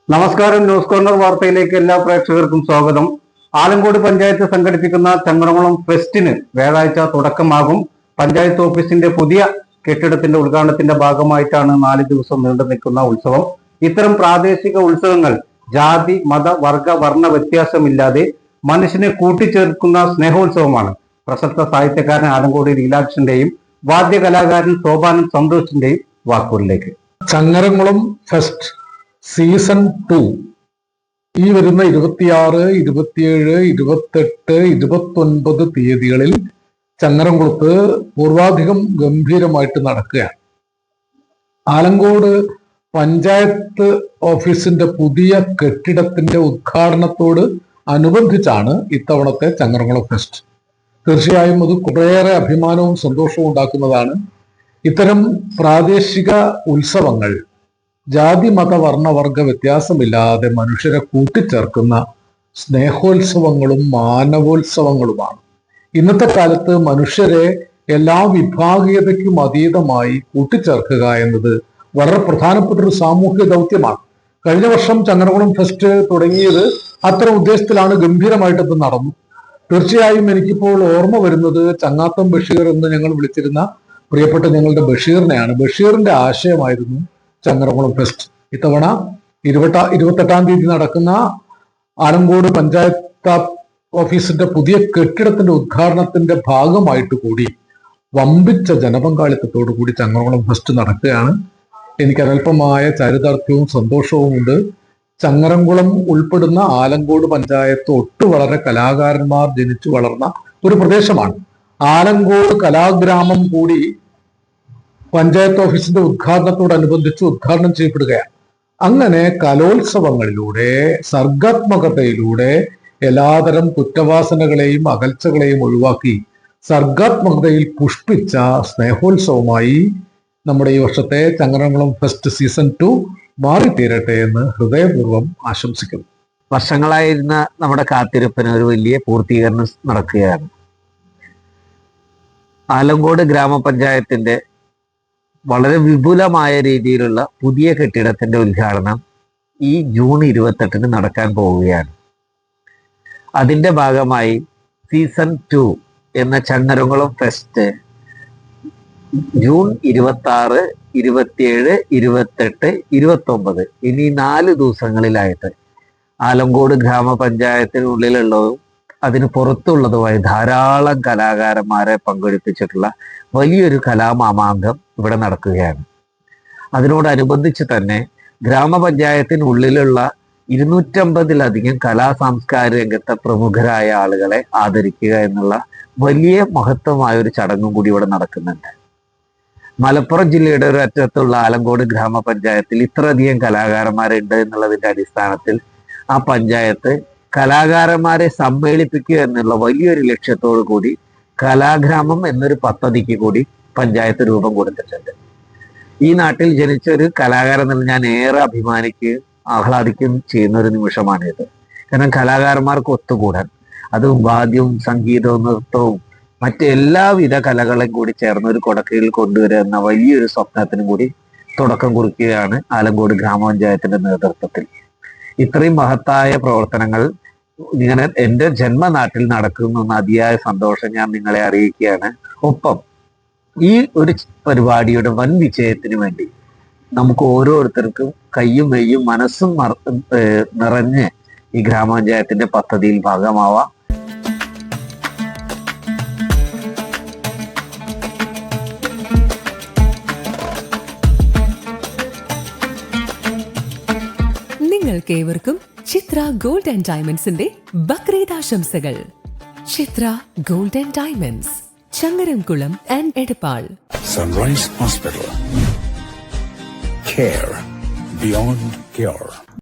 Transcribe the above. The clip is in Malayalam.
നമസ്കാരം. ന്യൂസ് കോർണർ വാർത്തയിലേക്ക് എല്ലാ പ്രേക്ഷകർക്കും സ്വാഗതം. ആലങ്കോട് പഞ്ചായത്ത് സംഘടിപ്പിക്കുന്ന ചങ്ങരംകുളം ഫെസ്റ്റിന് വ്യാഴാഴ്ച തുടക്കമാകും. പഞ്ചായത്ത് ഓഫീസിന്റെ പുതിയ കെട്ടിടത്തിന്റെ ഉദ്ഘാടനത്തിന്റെ ഭാഗമായിട്ടാണ് 4 ദിവസം നീണ്ടു നിൽക്കുന്ന ഉത്സവം. ഇത്തരം പ്രാദേശിക ഉത്സവങ്ങൾ ജാതി, മത, വർഗ, വർണ്ണ വ്യത്യാസമില്ലാതെ മനുഷ്യനെ കൂട്ടിച്ചേർക്കുന്ന സ്നേഹോത്സവമാണ്. പ്രശസ്ത സാഹിത്യകാരൻ ആലങ്കോട് ലീലാക്ഷന്റെയും വാദ്യകലാകാരൻ സോപാനം സന്തോഷിന്റെയും വാക്കുകളിലേക്ക്. ചങ്ങരംകുളം ഫെസ്റ്റ് സീസൺ 2 ഈ വരുന്ന 26, 27, 28, 29 തീയതികളിൽ ചങ്ങരംകുളത്ത് പൂർവാധികം ഗംഭീരമായിട്ട് നടക്കുകയാണ്. ആലങ്കോട് പഞ്ചായത്ത് ഓഫീസിന്റെ പുതിയ കെട്ടിടത്തിന്റെ ഉദ്ഘാടനത്തോട് അനുബന്ധിച്ചാണ് ഇത്തവണത്തെ ചങ്ങരംകുളം ഫെസ്റ്റ്. തീർച്ചയായും അത് കുറേയേറെ അഭിമാനവും സന്തോഷവും ഉണ്ടാക്കുന്നതാണ്. ഇത്തരം പ്രാദേശിക ഉത്സവങ്ങൾ ജാതി, മത, വർണ്ണ, വർഗ വ്യത്യാസമില്ലാതെ മനുഷ്യരെ കൂട്ടിച്ചേർക്കുന്ന സ്നേഹോത്സവങ്ങളും മാനവോത്സവങ്ങളുമാണ്. ഇന്നത്തെ കാലത്ത് മനുഷ്യരെ എല്ലാ വിഭാഗീയതയ്ക്കും അതീതമായി കൂട്ടിച്ചേർക്കുക എന്നത് വളരെ പ്രധാനപ്പെട്ട ഒരു സാമൂഹിക ദൗത്യമാണ്. കഴിഞ്ഞ വർഷം ചങ്ങരംകുളം ഫെസ്റ്റ് തുടങ്ങിയത് അത്തരം ഉദ്ദേശത്തിലാണ്. ഗംഭീരമായിട്ടത് നടന്നു. തീർച്ചയായും എനിക്കിപ്പോൾ ഓർമ്മ വരുന്നത് ചങ്ങാത്തം ബഷീർ എന്ന് ഞങ്ങൾ വിളിച്ചിരുന്ന പ്രിയപ്പെട്ട ഞങ്ങളുടെ ബഷീറിനെയാണ്. ബഷീറിന്റെ ആശയമായിരുന്നു ചങ്ങരംകുളം ഫെസ്റ്റ്. ഇത്തവണ 28-ാം തീയതി നടക്കുന്ന ആലങ്കോട് പഞ്ചായത്ത് ഓഫീസിന്റെ പുതിയ കെട്ടിടത്തിന്റെ ഉദ്ഘാടനത്തിന്റെ ഭാഗമായിട്ട് കൂടി വമ്പിച്ച ജനപങ്കാളിത്തത്തോടു കൂടി ചങ്ങരംകുളം ഫെസ്റ്റ് നടക്കുകയാണ്. എനിക്ക് അനൽപമായ ചരിതാർത്ഥ്യവും സന്തോഷവും ഉണ്ട്. ചങ്ങരംകുളം ഉൾപ്പെടുന്ന ആലങ്കോട് പഞ്ചായത്ത് വളരെ കലാകാരന്മാർ ജനിച്ചു വളർന്ന ഒരു പ്രദേശമാണ്. ആലങ്കോട് കലാഗ്രാമം കൂടി പഞ്ചായത്ത് ഓഫീസിന്റെ ഉദ്ഘാടനത്തോടനുബന്ധിച്ച് ഉദ്ഘാടനം ചെയ്യപ്പെടുകയാണ്. അങ്ങനെ കലോത്സവങ്ങളിലൂടെ, സർഗാത്മകതയിലൂടെ എല്ലാതരം കുറ്റവാസനകളെയും അകൽച്ചകളെയും ഒഴിവാക്കി സർഗാത്മകതയിൽ പുഷ്പിച്ച സ്നേഹോത്സവമായി നമ്മുടെ ഈ വർഷത്തെ ചങ്ങരംകുളം ഫെസ്റ്റ് സീസൺ 2 മാറിത്തീരട്ടെ എന്ന് ഹൃദയപൂർവ്വം ആശംസിക്കുന്നു. വർഷങ്ങളായിരുന്ന നമ്മുടെ കാത്തിരിപ്പിന് ഒരു വലിയ പൂർത്തീകരണം നടക്കുകയാണ്. ആലങ്കോട് ഗ്രാമപഞ്ചായത്തിന്റെ വളരെ വിപുലമായ രീതിയിലുള്ള പുതിയ കെട്ടിടത്തിന്റെ ഉദ്ഘാടനം ഈ ജൂൺ 28-ന് നടക്കാൻ പോവുകയാണ്. അതിന്റെ ഭാഗമായി സീസൺ 2 എന്ന ചങ്ങരംകുളം ഫെസ്റ്റ് ജൂൺ 26, 27, 28, 29 എന്നീ 4 ദിവസങ്ങളിലായിട്ട് ആലങ്കോട് ഗ്രാമപഞ്ചായത്തിനുള്ളിലുള്ളതും അതിന് പുറത്തുള്ളതുമായി ധാരാളം കലാകാരന്മാരെ പങ്കെടുപ്പിച്ചിട്ടുള്ള വലിയൊരു കലാമാമാങ്കം ഇവിടെ നടക്കുകയാണ്. അതിനോടനുബന്ധിച്ച് തന്നെ ഗ്രാമപഞ്ചായത്തിനുള്ളിലുള്ള 250-ലധികം കലാസാംസ്കാരിക രംഗത്തെ പ്രമുഖരായ ആളുകളെ ആദരിക്കുക എന്നുള്ള വലിയ മഹത്വമായ ഒരു ചടങ്ങും കൂടി ഇവിടെ നടക്കുന്നുണ്ട്. മലപ്പുറം ജില്ലയുടെ ഒരു അറ്റത്തുള്ള ആലങ്കോട് ഗ്രാമപഞ്ചായത്തിൽ ഇത്രയധികം കലാകാരന്മാരുണ്ട് എന്നുള്ളതിന്റെ അടിസ്ഥാനത്തിൽ ആ പഞ്ചായത്ത് കലാകാരന്മാരെ സമ്മേളിപ്പിക്കുക എന്നുള്ള വലിയൊരു ലക്ഷ്യത്തോടു കൂടി കലാഗ്രാമം എന്നൊരു പദ്ധതിക്ക് കൂടി പഞ്ചായത്ത് രൂപം കൊടുത്തിട്ടുണ്ട്. ഈ നാട്ടിൽ ജനിച്ച ഒരു കലാകാരൻ എന്നുള്ള ഞാൻ ഏറെ അഭിമാനിക്കുകയും ആഹ്ലാദിക്കുകയും ചെയ്യുന്ന ഒരു നിമിഷമാണിത്. കാരണം കലാകാരന്മാർക്ക് ഒത്തുകൂടാൻ, അതും വാദ്യവും സംഗീതവും നൃത്തവും മറ്റെല്ലാവിധ കലകളെയും കൂടി ചേർന്ന് ഒരു കൊടക്കയിൽ കൊണ്ടുവരിക എന്ന വലിയൊരു സ്വപ്നത്തിനും കൂടി തുടക്കം കുറിക്കുകയാണ് ആലങ്കോട് ഗ്രാമപഞ്ചായത്തിന്റെ നേതൃത്വത്തിൽ. ഇത്രയും മഹത്തായ പ്രവർത്തനങ്ങൾ ഇങ്ങനെ എൻ്റെ ജന്മനാട്ടിൽ നടക്കുന്ന അതിയായ സന്തോഷം ഞാൻ നിങ്ങളെ അറിയിക്കുകയാണ്. ഒപ്പം ഈ ഒരു പരിപാടിയുടെ വൻ വിജയത്തിന് വേണ്ടി നമുക്ക് ഓരോരുത്തർക്കും കയ്യും മെയ്യും മനസ്സും നിറഞ്ഞ് ഈ ഗ്രാമപഞ്ചായത്തിന്റെ പദ്ധതിയിൽ ഭാഗമാവാം. നിങ്ങൾക്കേവർക്കും ചിത്ര ഗോൾഡ് ആൻഡ് ഡയമണ്ട്സിന്റെ ബക്രീദ് ആശംസകൾ. Chitra gold and diamonds, Changaramkulam and Edappal. Sunrise Hospital. Care beyond cure.